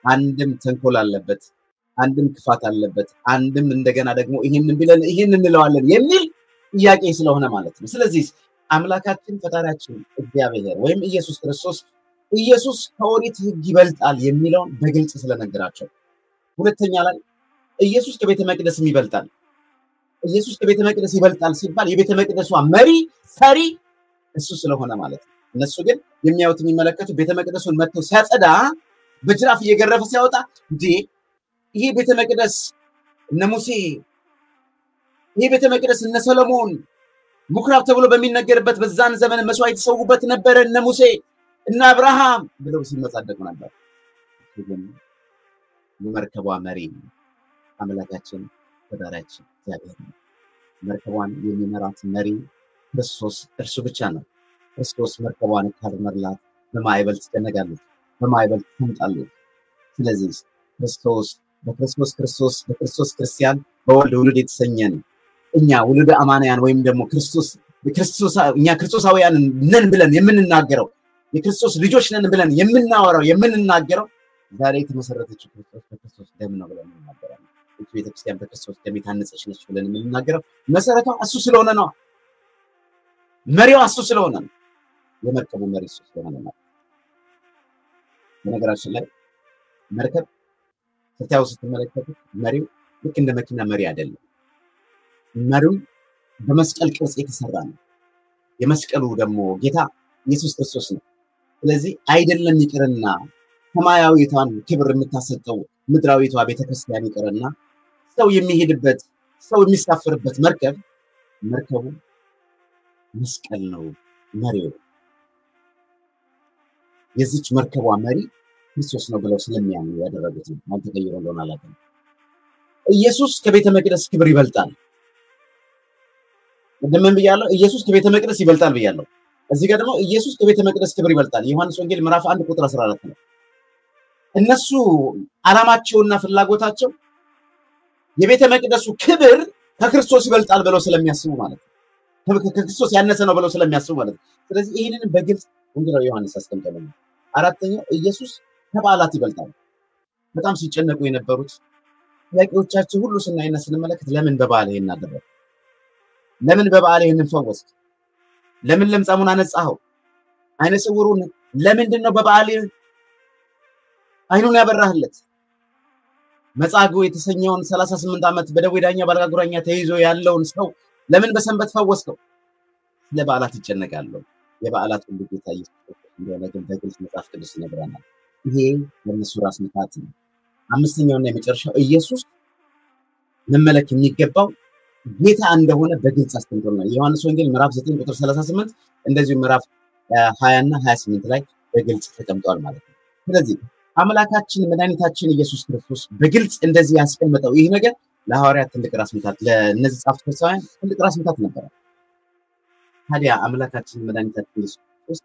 አንድም ተንኮል አለበት፣ አንድም ክፋት አለበት፣ አንድም እንደገና ደግሞ ይሄንን ብለን ይሄንን እንለዋለን የሚል ጥያቄ ስለሆነ ማለት ነው። ስለዚህ አምላካችን ፈጣሪያችን እግዚአብሔር ወይም ኢየሱስ ክርስቶስ ኢየሱስ ከኦሪት ሕግ ይበልጣል የሚለውን በግልጽ ስለነገራቸው፣ ሁለተኛ ላይ ኢየሱስ ከቤተ መቅደስ ይበልጣል። ኢየሱስ ከቤተ መቅደስ ይበልጣል ሲባል የቤተ መቅደሷ መሪ ሰሪ እሱ ስለሆነ ማለት ነው። እነሱ ግን የሚያዩት የሚመለከቱ ቤተ መቅደሱን መጥተው ሲያጸዳ በጅራፍ እየገረፈ ሲያወጣ እንዴ ይሄ ቤተ መቅደስ እነ ሙሴ ይሄ ቤተ መቅደስ እነ ሰሎሞን ምኩራብ ተብሎ በሚነገርበት በዛን ዘመን መስዋዕት ይሰውበት ነበር እነ ሙሴ እና አብርሃም ብለው ሲመጻደቁ ነበር። ግን የመርከቧ መሪ አምላካችን ፈጣሪያችን እግዚአብሔር ነው። መርከቧን የሚመራት መሪ ክርስቶስ እርሱ ብቻ ነው። ክርስቶስ መርከቧን ካልመራት በማዕበል ትጨነቃለች፣ በማዕበል ትመጣለች። ስለዚህ በክርስቶስ ክርስቲያን በወልድ ውሉድ የተሰኘን እኛ ውሉደ አማንያን ወይም ደግሞ እኛ ክርስቶሳውያን ነን ብለን የምንናገረው የክርስቶስ ልጆች ነን ብለን የምንናገረው ዛሬ የተመሰረተችው በክርስቶስ ደም ነው ብለን እንናገራለን። ቤተክርስቲያን በክርስቶስ ደም የታነጸች ነች ብለን የምንናገረው መሰረቷ እሱ ስለሆነ ነው። መሪው እሱ ስለሆነ ነው። የመርከቡ መሪ እሱ ስለሆነ ነው። በነገራችን ላይ መርከብ ስታዩ ስትመለከቱ መሪው ልክ እንደ መኪና መሪ አይደለም። መሪው በመስቀል ቅርጽ የተሰራ ነው። የመስቀሉ ደግሞ ጌታ ኢየሱስ ክርስቶስ ነው። ስለዚህ አይደለም ይቅርና ሰማያዊቷን ክብር የምታሰጠው ምድራዊቷ ቤተክርስቲያን ይቅርና ሰው የሚሄድበት ሰው የሚሳፈርበት መርከቡ መስቀል ነው መሪው። የዚች መርከቧ መሪ ክርስቶስ ነው ብለው ስለሚያምኑ ያደረጉት ነው። ማን ተቀይሮ እንደሆነ አላውቅም። ኢየሱስ ከቤተ መቅደስ ክብር ይበልጣል። እንደምን ብያለሁ? ኢየሱስ ከቤተ መቅደስ ይበልጣል ብያለሁ። እዚህ ጋር ደግሞ ኢየሱስ ከቤተ መቅደስ ክብር ይበልጣል። ዮሐንስ ወንጌል ምዕራፍ 1 ቁጥር 14 ነው። እነሱ ዓላማቸውና ፍላጎታቸው የቤተ መቅደሱ ክብር ከክርስቶስ ይበልጣል ብለው ስለሚያስቡ ማለት ነው። ከክርስቶስ ያነሰ ነው ብለው ስለሚያስቡ ማለት ነው። ስለዚህ ይሄንን በግልጽ ወንጌላዊ ዮሐንስ አስቀምጧል። አራተኛው ኢየሱስ ከበዓላት ይበልጣል። በጣም ሲጨነቁ የነበሩት ጥያቄዎቻቸው ሁሉ ስናይና ስንመለከት ለምን በበዓል ይሄን አደረገ? ለምን በበዓል ይሄንን ፈወስክ? ለምን ለምጻሙን አነጻኸው? አይነ ስውሩን ለምንድን ነው በበዓል አይኑን ያበራህለት? መጻጉዕ የተሰኘውን 38 ዓመት በደዌ ዳኛ በአልጋ ቁራኛ ተይዞ ያለውን ሰው ለምን በሰንበት ፈወስከው? ለበዓላት ይጨነቃሉ። የበዓላት ሁሉ ጌታ ኢየሱስ ክርስቶስ እንደሆነ ግን በግልጽ መጽሐፍ ቅዱስ ይነግረናል። ይሄ የእነሱ ራስ ምታት ነው። አምስተኛውና የመጨረሻው ኢየሱስ መመለክ የሚገባው ጌታ እንደሆነ በግልጽ አስተምሮናል። የዮሐንስ ወንጌል ምዕራፍ 9 ቁጥር 38 እንደዚሁ ምዕራፍ 20 እና 28 ላይ በግልጽ ተቀምጧል ማለት ነው። ስለዚህ አምላካችን መድኃኒታችን ኢየሱስ ክርስቶስ በግልጽ እንደዚህ ያስቀመጠው ይህ ነገር ለሐዋርያት ትልቅ ራስ ምታት፣ ለእነዚህ ጻፍት ፈሪሳውያን ትልቅ ራስ ምታት ነበር። ታዲያ አምላካችን መድኃኒታችን ኢየሱስ ክርስቶስ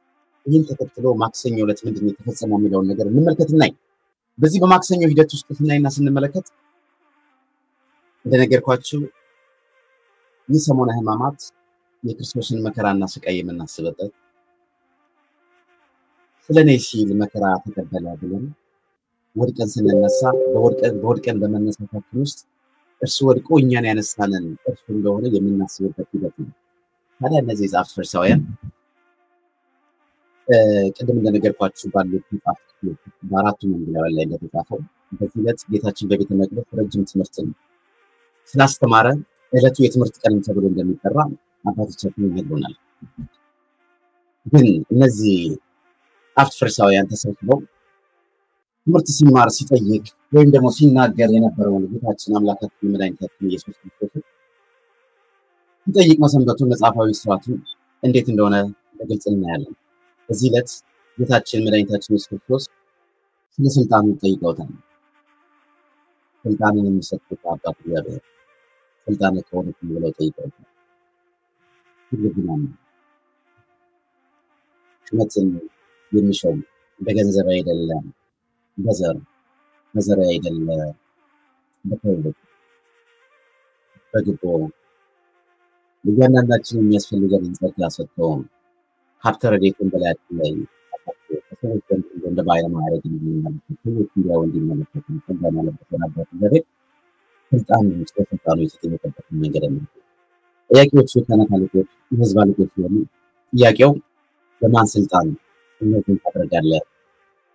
ይህን ተከትሎ ማክሰኞ ዕለት ምንድነው የተፈጸመው የሚለውን ነገር እንመልከትና በዚህ በማክሰኞ ሂደት ውስጥ ስናይና ስንመለከት እንደነገርኳችሁ ይህ ሰሞነ ሕማማት የክርስቶስን መከራና ስቃይ የምናስብበት ስለኔ ሲል መከራ ተቀበለ ብለን ወድቀን ስንነሳ በወድቀን በመነሳታችን ውስጥ እርሱ ወድቆ እኛን ያነሳንን እርሱ እንደሆነ የምናስብበት ሂደት ነው። ታዲያ እነዚህ ጻፍት ፈሪሳውያን ቅድም እንደነገርኳችሁ ባሉት መጽሐፍት በአራቱ ወንጌላውያን ላይ እንደተጻፈው በዚህ ዕለት ጌታችን በቤተ መቅደስ ረጅም ትምህርትን ስላስተማረ ዕለቱ የትምህርት ቀን ተብሎ እንደሚጠራ አባቶቻችን ይነግሩናል። ግን እነዚህ ጻፍት ፈሪሳውያን ተሰብስበው ትምህርት ሲማር ሲጠይቅ ወይም ደግሞ ሲናገር የነበረውን ጌታችን አምላካችን መድኃኒታችን ኢየሱስ ክርስቶስ ሲጠይቅ መሰንበቱን መጽሐፋዊ ስርዓቱን እንዴት እንደሆነ በግልጽ እናያለን። በዚህ ዕለት ጌታችን መድኃኒታችን ኢየሱስ ክርስቶስ ስለ ስልጣኑ ጠይቀውታል። ስልጣንን የሚሰጡት አባቱ እግዚአብሔር ስልጣን ከሆነ ብለው ጠይቀውታል። ሁሉም ሹመትን የሚሾም በገንዘብ አይደለም፣ በዘር አይደለም፣ በተውበት በግቦ ለእያንዳንዳችን የሚያስፈልገንን ጸጋ ሰጥቶ ሀብተ ረድኤቱን በላያችን ላይ ከሰዎች ዘንድ እንደ ባሪያ ማዕረግ እንዲመለከት ሰዎች እንዲያው እንዲመለከት ጸጋ ማለበት ነበር። እግዚአብሔር ስልጣን ስለስልጣኑ የተጠየቀበት መንገድ ነው። ጥያቄዎቹ የካህናት አለቆች፣ የሕዝብ አለቆች ሲሆኑ ጥያቄው በማን ስልጣን እነዚህን ታደርጋለህ?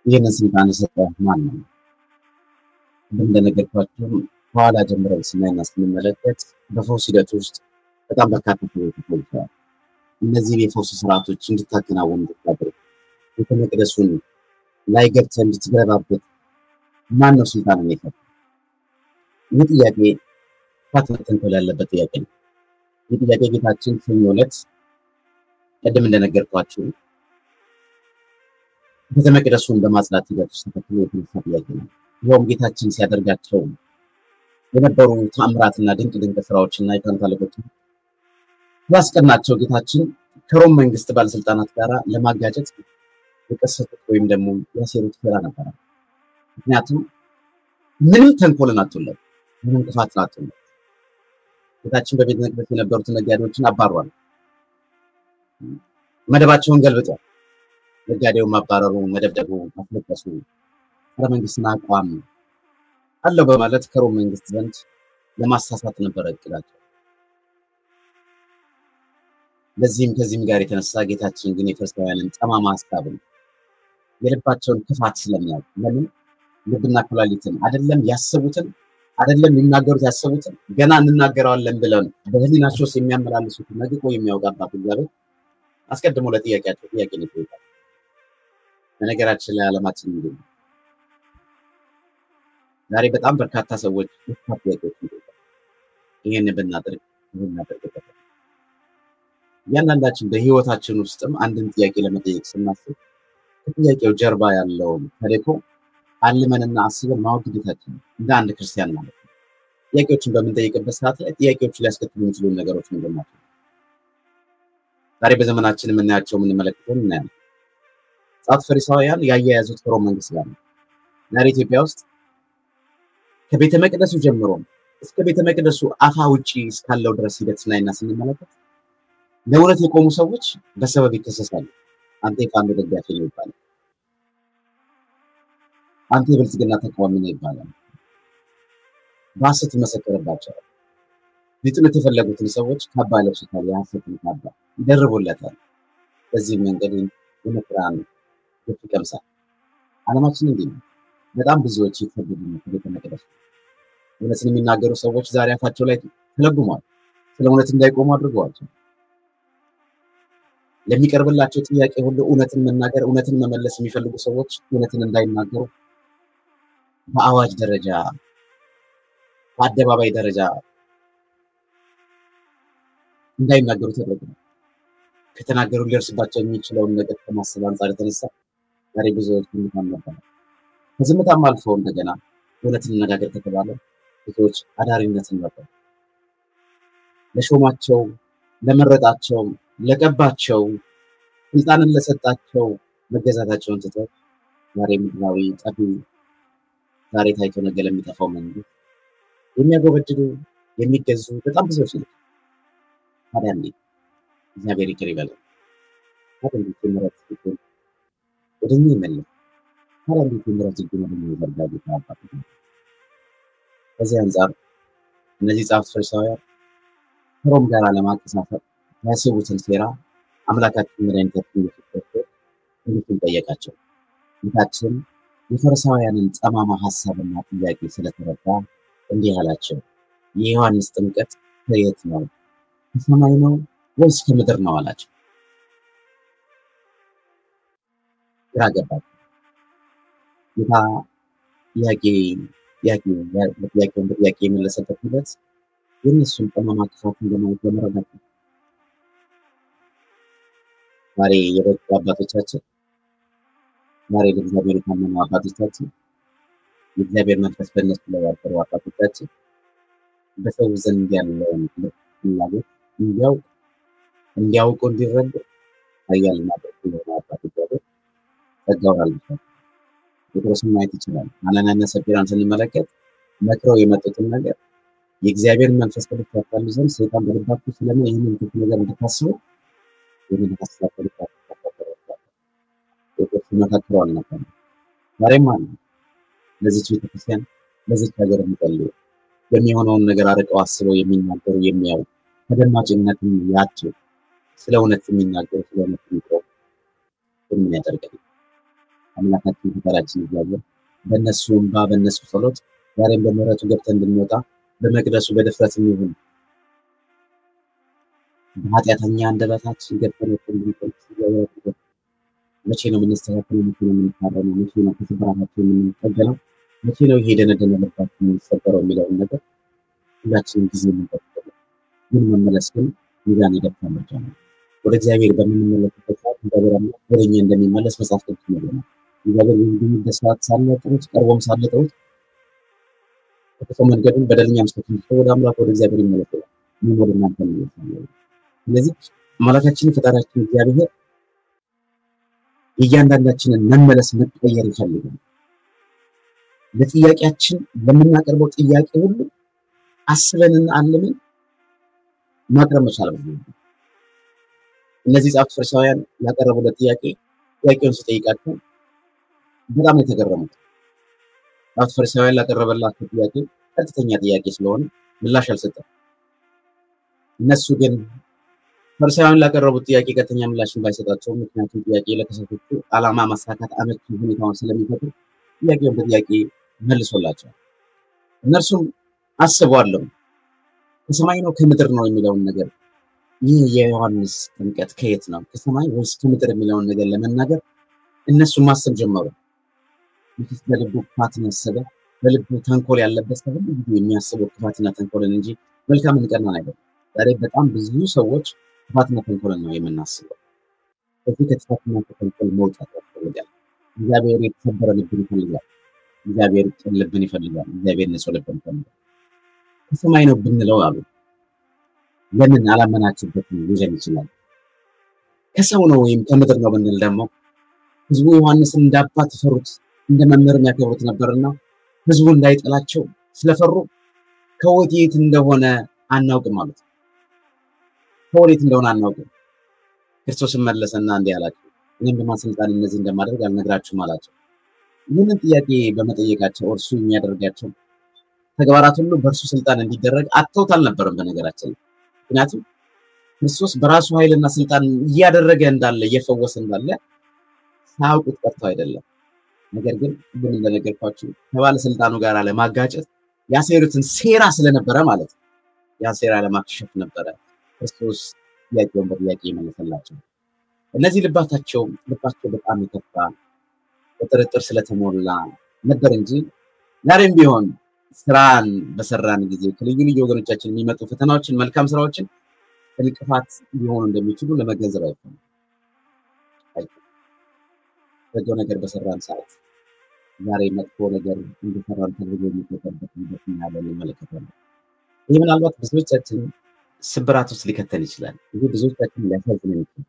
ይህንን ስልጣን የሰጠህ ማን ነው? እንደነገርኳችሁ ከኋላ ጀምረን ስናይና ስንመለከት በፈውስ ሂደት ውስጥ በጣም በርካታ ሰዎች ተፈውሰዋል። እነዚህ የፈውስ ስርዓቶች እንድታከናወን እንድታደርግ ቤተ መቅደሱን ላይ ገብተህ እንድትገባበት ማን ነው ስልጣን የሰጠህ? ይህ ጥያቄ ተንኮል ያለበት ጥያቄ ነው። ይህ ጥያቄ ጌታችን ሰኞ ዕለት ቀደም እንደነገርኳችሁ ቤተ መቅደሱን በማጽዳት ሂደት ውስጥ ተከትሎ የተነሳ ጥያቄ ነው። ይኸውም ጌታችን ሲያደርጋቸው የነበሩ ተአምራትና ድንቅ ስራዎችና የካህናት አለቆችን ያስቀናቸው ጌታችን ከሮም መንግስት ባለስልጣናት ጋር ለማጋጨት የቀሰቱት ወይም ደግሞ ያሴሩት ሴራ ነበር። ምክንያቱም ምንም ተንኮልን አጡለት፣ ምንም ክፋትን አጡለት። ጌታችን በቤተ መቅደስ የነበሩት ነጋዴዎችን አባሯል፣ መደባቸውን ገልብጧል። ነጋዴው ማባረሩ፣ መደብደቡ፣ ማስለቀሱ መንግስትና አቋም አለው በማለት ከሮም መንግስት ዘንድ ለማሳሳት ነበር እቅዳቸው። ከዚህም ጋር የተነሳ ጌታችን ግን የፈሪሳውያንን ጠማማ ሐሳብ የልባቸውን ክፋት ስለሚያውቅ ለምን ልብና ኩላሊትን አይደለም ያሰቡትን አይደለም የሚናገሩት ያሰቡትን ገና እንናገራለን ብለው በህሊናቸው የሚያመላልሱት ነግቆ የሚያውቅ አባት እግዚአብሔር አስቀድሞ ለጥያቄያቸው ጥያቄ ነው ይጠይቃል። በነገራችን ላይ ዓለማችን እንዴት ነው? ዛሬ በጣም በርካታ ሰዎች ጥያቄዎች ይጠይቃሉ። ይሄን ብናደርግ እያንዳንዳችን በህይወታችን ውስጥም አንድን ጥያቄ ለመጠየቅ ስናስብ ከጥያቄው ጀርባ ያለውን ተልዕኮ አልመንና አስበን ማወቅ ግዴታችን ነው እንደ አንድ ክርስቲያን ማለት ነው። ጥያቄዎችን በምንጠይቅበት ሰዓት ላይ ጥያቄዎቹ ሊያስከትሉ የሚችሉ ነገሮች ምንድን ናቸው? ዛሬ በዘመናችን የምናያቸው የምንመለከተው እናያለን። ጻፍት ፈሪሳውያን ያያያዙት ከሮም መንግስት ጋር ነው። ዛሬ ኢትዮጵያ ውስጥ ከቤተ መቅደሱ ጀምሮ እስከ ቤተ መቅደሱ አፋ ውጪ እስካለው ድረስ ሂደት ስናይና ስንመለከት ለእውነት የቆሙ ሰዎች በሰበብ ይከሰሳሉ። አንተ የፋኖ ደጋፊ ነው ይባላል። አንተ የብልጽግና ተቃዋሚ ነው ይባላል። በሐሰት ይመሰከርባቸዋል። ሊጥሉት የፈለጉትን ሰዎች ካባ ለብሱታል፣ የሐሰትን ካባ ይደርቡለታል። በዚህ መንገድ የመከራን ግፍ ይቀምሳል። ዓለማችን እንዲህ ነው። በጣም ብዙዎች ይፈደዱ ነው ከቤተ መቅደስ። እውነትን የሚናገሩ ሰዎች ዛሬ አፋቸው ላይ ተለጉመዋል። ስለ እውነት እንዳይቆሙ አድርገዋቸው። ለሚቀርብላቸው ጥያቄ ሁሉ እውነትን መናገር፣ እውነትን መመለስ የሚፈልጉ ሰዎች እውነትን እንዳይናገሩ በአዋጅ ደረጃ በአደባባይ ደረጃ እንዳይናገሩ ተደርጓል። ከተናገሩ ሊደርስባቸው የሚችለውን ነገር ከማሰብ አንጻር የተነሳ ዛሬ ብዙዎች ዝምታን ነበር። ከዝምታም አልፈው እንደገና እውነትን እንነጋገር ከተባለ ብዙዎች አዳሪነትን ነበር። ለሾማቸው፣ ለመረጣቸው፣ ለቀባቸው፣ ስልጣንን ለሰጣቸው መገዛታቸውን ትተው ዛሬ ምድራዊ ጠፊ፣ ዛሬ ታይቶ ነገ ለሚጠፋው መንግስት የሚያጎበድዱ የሚገዙ በጣም ብዙዎች ናቸው። ታዲያ እንዴት እግዚአብሔር ይቅር ይበለን? ታዲያ እንዴት የምሕረት እጁን ወደ እኛ ይመልስ? ታዲያ እንዴት የምሕረት እጁን ወደ እኛ ይዘርጋ? ጌታ አባታችን ከዚህ አንጻር እነዚህ ጸሐፍት ፈሪሳውያን ከሮም ጋር ለማቀሳሰር ያሰቡትን ሴራ አምላካችን መድኃኒታችን ኢየሱስ ክርስቶስ እንዲህ ጠየቃቸው። ጌታችን የፈሪሳውያንን ጠማማ ሐሳብና ጥያቄ ስለተረዳ እንዲህ አላቸው፣ የዮሐንስ ጥምቀት ከየት ነው? ከሰማይ ነው ወይስ ከምድር ነው አላቸው። ግራ ገባቸው። ጌታ ጥያቄ የመለሰበት ሂደት የእነሱን ጠማማ ክፋትን በመረዳት ነው። ዛሬ የበቁ አባቶቻችን፣ ዛሬ ለእግዚአብሔር የታመኑ አባቶቻችን፣ የእግዚአብሔር መንፈስ በእነሱ ላይ ያደረው አባቶቻችን በሰው ዘንድ ያለውን ፍላጎት እንዲያውቁ እንዲረዱ ኃያልና ብርቱ የሆነ አባቶቻችን ጸጋውን አልብሷል። ጴጥሮስን ማየት ይችላል። ሐናንያና ሰጲራን ስንመለከት መክረው የመጡትን ነገር የእግዚአብሔር መንፈስ ቅዱስ ያካሉ ዘንድ ሰይጣን በልባችሁ ስለምን ይህንን ክፉ ነገር እንድታስቡ ይህንን ሀሳብ በልባችሁ ጴጥሮስ መካከሉ አልነበረም። ዛሬም አለ። ለዚች ቤተክርስቲያን ለዚች ሀገር የሚጸልዩ የሚሆነውን ነገር አርቀው አስበው የሚናገሩ የሚያዩ ተደማጭነትን ያጡ ስለ እውነት የሚናገሩ ስለ እውነት የሚቆሙ ምን ያደርጋል? አምላካችን ፈጣሪያችን እግዚአብሔር በእነሱ እንባ በእነሱ ጸሎት ዛሬም በምህረቱ ገብተን እንድንወጣ በመቅደሱ በድፍረት የሚሆን በኃጢአተኛ አንደበታችን ገብተን እንድንቆም መቼ ነው የምንስተካከለው? መቼ ነው የምንታረመው? መቼ ነው ከስብራታችን የምንጠገነው? መቼ ነው ይሄ ደነደነ ልባችን የሚሰበረው የሚለውን ነገር ሁላችንም ጊዜ የምንጠብቀው። ግን መመለስ ግን ሚዛን የደፋ ምርጫ ነው። ወደ እግዚአብሔር በምንመለስበት ሰዓት እግዚአብሔር አምላክ ወደ እኛ እንደሚመለስ መጽሐፍ ቅዱስ ይነግረናል። እግዚአብሔር በሚመለስ ሰዓት ሳለጥሩት ቀርቦም ሳለጥሩት በሰው መንገድን በደለኛ ምስክር ወደ አምላክ ወደ እግዚአብሔር ይመለሳል። ምን ወደ እናንተ ነው? ስለዚህ አምላካችን ፈጣሪያችን እግዚአብሔር የእያንዳንዳችንን መመለስ መቀየር ይፈልጋል። ለጥያቄያችን ለምናቀርበው ጥያቄ ሁሉ አስበንና አልመን ማቅረብ መቻል አለብን። እነዚህ ጸሐፍት ፈሪሳውያን ያቀረቡለት ጥያቄውን ሲጠይቃቸው በጣም የተገረሙት። ጸሐፍት ፈሪሳውያን ያቀረበላቸው ጥያቄ ቀጥተኛ ጥያቄ ስለሆነ ምላሽ አልሰጠም። እነሱ ግን ፈሪሳውያን ያቀረቡት ጥያቄ ቀጥተኛ ምላሽን ባይሰጣቸው፣ ምክንያቱም ጥያቄ ለተሰጡት ዓላማ ማሳካት አመቺ ሁኔታውን ስለሚፈጥር ጥያቄውን በጥያቄ መልሶላቸዋል። እነርሱም አስበዋለሁ ከሰማይ ነው ከምድር ነው የሚለውን ነገር ይህ የዮሐንስ ጥምቀት ከየት ነው ከሰማይ ወይስ ከምድር የሚለውን ነገር ለመናገር እነሱ ማሰብ ጀመሩ። ምክንያቱም በልቡ ክፋትን ያሰበ በልቡ ተንኮል ያለበት ሰው ሁሉ የሚያስበው ክፋትና ተንኮልን እንጂ መልካምን ቀናን አይደለም። ዛሬ በጣም ብዙ ሰዎች ክፋትና ተንኮልን ነው የምናስበው። ከዚህ ከክፋትና ተንኮል መውጣት ያስፈልጋል። እግዚአብሔር የተሰበረ ልብን ይፈልጋል። እግዚአብሔር ቅን ልብን ይፈልጋል። እግዚአብሔር ንጹህ ልብን ይፈልጋል። ከሰማይ ነው ብንለው አሉ ለምን አላመናችሁበትም ሊለን ይችላል። ከሰው ነው ወይም ከምድር ነው ብንል ደግሞ ህዝቡ ዮሐንስን እንዳባት ፈሩት፣ እንደመምህርም ያከብሩት ነበርና ህዝቡ እንዳይጠላቸው ስለፈሩ ከወዴት እንደሆነ አናውቅም ማለት ነው። ከወዴት እንደሆነ አናውቅም። ክርስቶስም መለሰና እንዲህ አላቸው፣ እኔም በማን ስልጣን እነዚህ እንደማደርግ አልነግራችሁም አላቸው። ይህንን ጥያቄ በመጠየቃቸው እርሱ የሚያደርጋቸው ተግባራት ሁሉ በእርሱ ስልጣን እንዲደረግ አጥተውት አልነበረም። በነገራችን ምክንያቱም ክርስቶስ በራሱ ኃይልና ስልጣን እያደረገ እንዳለ እየፈወሰ እንዳለ ሳያውቁት ቀርተው አይደለም። ነገር ግን ምን እንደነገርኳችሁ ከባለስልጣኑ ጋር ለማጋጨት ያሴሩትን ሴራ ስለነበረ ማለት ነው። ያ ሴራ ለማክሸፍ ነበረ ክርስቶስ ጥያቄውን በጥያቄ መለሰላቸው። እነዚህ ልባቸው በጣም የተፋ በጥርጥር ስለተሞላ ነበር እንጂ ዛሬም ቢሆን ስራን በሰራን ጊዜ ከልዩ ልዩ ወገኖቻችን የሚመጡ ፈተናዎችን መልካም ስራዎችን እንቅፋት ሊሆኑ እንደሚችሉ ለመገንዘብ አይፈም። በጎ ነገር በሰራን ሰዓት ዛሬ መጥፎ ነገር እንደሰራን ተደርጎ የሚቆጠርበት ሂደት ያለን እንመለከታለን። ይህ ምናልባት ብዙዎቻችን ስብራት ውስጥ ሊከተል ይችላል። ይህ ብዙዎቻችን ሊያሳዝን ይችላል።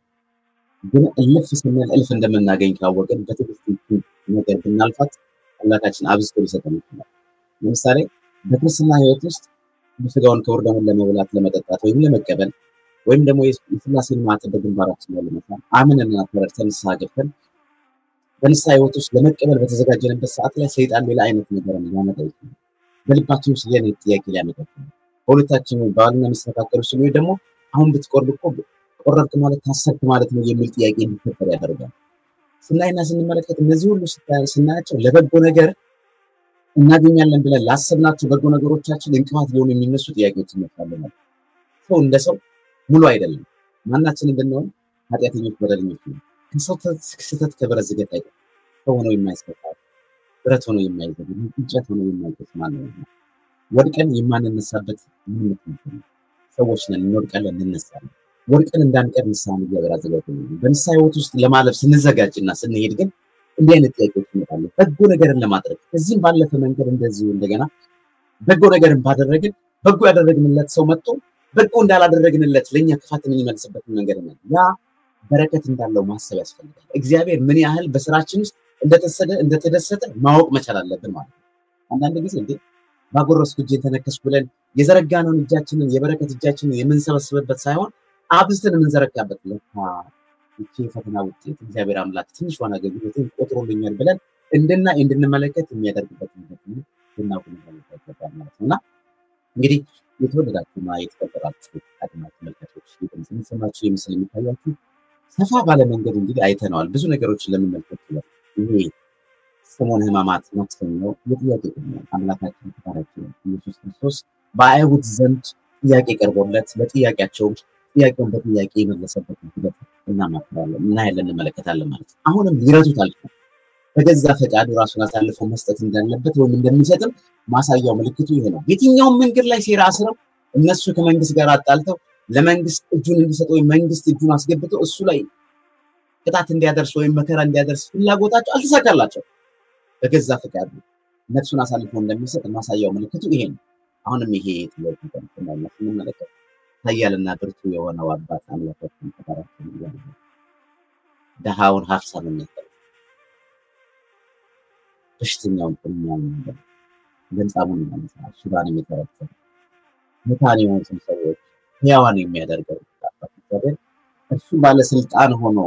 ግን እልፍ ስንል እልፍ እንደምናገኝ ካወቅን በትዕግስት ነገር ብናልፋት አምላካችን አብዝቶ ሊሰጠን ይችላል። ለምሳሌ በክርስትና ህይወት ውስጥ ስጋውን ከወር ደሙን ለመብላት ለመጠጣት ወይም ለመቀበል ወይም ደግሞ የሥላሴን ማዕተብ በግንባራችን ላይ ለመሳም አምነንና ተረድተን ንስሐ ገብተን በንስሐ ህይወት ውስጥ ለመቀበል በተዘጋጀንበት ሰዓት ላይ ሰይጣን ሌላ አይነት ነገር ሊያመጣ ይችላል። በልባችን ውስጥ ሌላ ጥያቄ ሊያመጣ ይችላል። ሁለታችን ባልና ሚስት መካከል ውስጥ ወይ ደግሞ አሁን ብትቆርብ እኮ ቆረብክ ማለት ታሰብክ ማለት ነው የሚል ጥያቄ እንዲፈጠር ያደርጋል። ስናይና ስንመለከት እነዚህ ሁሉ ስናያቸው ለበጎ ነገር እናገኛለን ብለን ላሰብናቸው በጎ ነገሮቻችን እንቅፋት ሊሆኑ የሚነሱ ጥያቄዎች ይመጣሉ። ሰው እንደ ሰው ሙሉ አይደለም። ማናችንም ብንሆን ኃጢአተኞች በደለኞች ነን። ከሰው ስህተት ከብረት ዝገት አይደለም። ሰው ሆኖ የማይስከፋ ብረት ሆኖ የማይዘግ እንጨት ሆኖ የማይገስ ማለት ነው። ወድቀን የማንነሳበት ምንም ነው። ሰዎች ነን፣ እንወድቃለን፣ እንነሳለን። ወድቀን እንዳንቀር ንስሐ እግዚአብሔር አዘጋጅቶልናል። በንስሐ ህይወት ውስጥ ለማለፍ ስንዘጋጅና ስንሄድ ግን እንዲህ አይነት ጥያቄዎች ይመጣሉ። በጎ ነገርን ለማድረግ ከዚህም ባለፈ መንገድ እንደዚሁ እንደገና በጎ ነገርን ባደረግን በጎ ያደረግንለት ሰው መጥቶ በጎ እንዳላደረግንለት ለኛ ክፋትን የሚመልስበት መንገድ ነው። ያ በረከት እንዳለው ማሰብ ያስፈልጋል። እግዚአብሔር ምን ያህል በስራችን ውስጥ እንደተደሰተ ማወቅ መቻል አለብን ማለት ነው። አንዳንድ ጊዜ እንዴ ባጎረስኩ እጄን ተነከስኩ ብለን የዘረጋነውን እጃችንን የበረከት እጃችንን የምንሰበስብበት ሳይሆን አብዝተን የምንዘረጋበት ለካ ይቺ ፈተና ውጤት እግዚአብሔር አምላክ ትንሽ ዋና አገልግሎትን ቆጥሮልኛል ብለን እንድንመለከት የሚያደርግበት ነገር ነው። እናውቅ ማለት ነውና እንግዲህ የተወደዳችሁና የተከበራችሁ አድማጭ ተመልካቾች የምትሰማችሁ የምስል የሚታያችሁ ሰፋ ባለ መንገድ እንግዲህ አይተነዋል። ብዙ ነገሮችን ለመመልከት ይችላል። ይሄ ሰሞነ ሕማማት ማክሰኞ የጥያቄ ነው። አምላካችን ፈጣሪያችን ኢየሱስ ክርስቶስ በአይሁድ ዘንድ ጥያቄ ቀርቦለት በጥያቄያቸው ጥያቄውን በጥያቄ የመለሰበት ሂደት እናማክራለን እና ያለን እንመለከታለን ማለት ነው። አሁንም ሊረቱት አልቻሉም። በገዛ ፈቃዱ ራሱን አሳልፎ መስጠት እንዳለበት ወይም እንደሚሰጥም ማሳያው ምልክቱ ይሄ ነው። የትኛውም መንገድ ላይ ሴራ አስረው እነሱ ከመንግስት ጋር አጣልተው ለመንግስት እጁን እንዲሰጥ ወይ መንግስት እጁን አስገብተው እሱ ላይ ቅጣት እንዲያደርስ ወይም መከራ እንዲያደርስ ፍላጎታቸው አልተሳካላቸው። በገዛ ፈቃዱ ነፍሱን አሳልፎ እንደሚሰጥ ማሳያው ምልክቱ ይሄ ነው። አሁንም ይሄ ጥያቄ ነው ስንመለከት ኃያልና ብርቱ የሆነው አባት አምላካችን ፈጣሪያችን ይላል። ደሃውን ሀብታም የሚያደርግ በሽተኛውን ጤነኛውን የሚያደርግ ለምጻሙን የሚያነሳ ሽባን የሚተረተር ሙታን የሆኑትን ሰዎች ሕያዋን የሚያደርገው አባት እግዚአብሔር እርሱ ባለስልጣን ሆኖ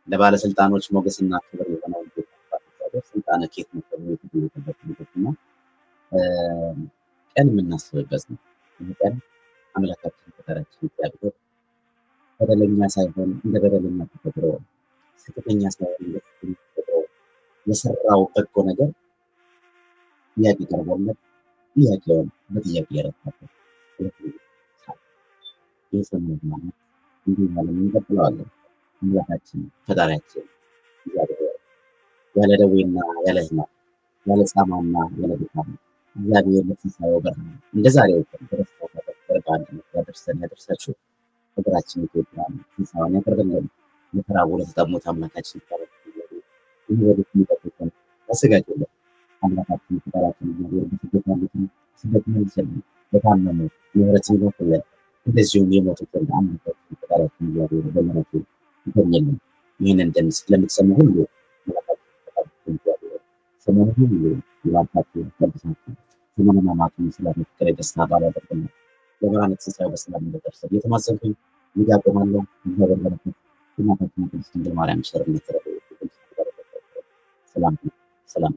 ለባለስልጣኖች ሞገስና ክብር የሆነው አባት እግዚአብሔር ስልጣነ ኬት ነው የተደረገበትና ቀን የምናስብበት ነው። ቀን አምላካችን ፈጣሪያችን እግዚአብሔር በደለኛ ሳይሆን እንደ በደለኛ ተፈጥሮ ስህተተኛ ሳይሆን እንደ ስህተተኛ ተፈጥሮ የሰራው በጎ ነገር ጥያቄ ቀርቦለት ጥያቄውን በጥያቄ ያረታበት የሰሙት ማለት እንዲህ ማለት እንቀጥለዋለን። አምላካችን ፈጣሪያችን እግዚአብሔር ያለ ደዌና ያለ ሕማም ያለ ጻማና ያለ ድካም እግዚአብሔር ለትንሣኤው ብርሃን እንደ ዛሬው ቀን በደስታ በአንድ ያደርሳችሁ ሀገራችን ኢትዮጵያ ትንሣኤውን ያቀርብልን። ለተራቡ ለተጠሙት አምላካችን የሚወዱት የሚጠጡትን ያዘጋጁልን። አምላካችን ፈጣሪያችን እግዚአብሔር በስደት ያሉትን ስደት መልስልን፣ የታመሙ የምህረትን ይላክልን፣ እንደዚሁም የሞቱትን አምላካችን ፈጣሪያችን እግዚአብሔር በምህረቱ ይጎብኝልን። ይህንን ድምፅ ለምትሰሙ ሁሉ አምላካችን ፈጣሪያችን እግዚአብሔር ሰሞኑን ሁሉ ይባርካችሁ ይቀድሳችሁ። ሰሞነ ሕማማቱን ሰላም፣ ፍቅር፣ ደስታ ባል ያደርግልን። ለብርሃነ ትንሣኤው በሰላም እንደደረሰ እየተማጸንኩኝ ይጋጠማለሁ ይዘበራል እናታችን ቅድስት ድንግል ማርያም ቸርነት ሰላም ሰላም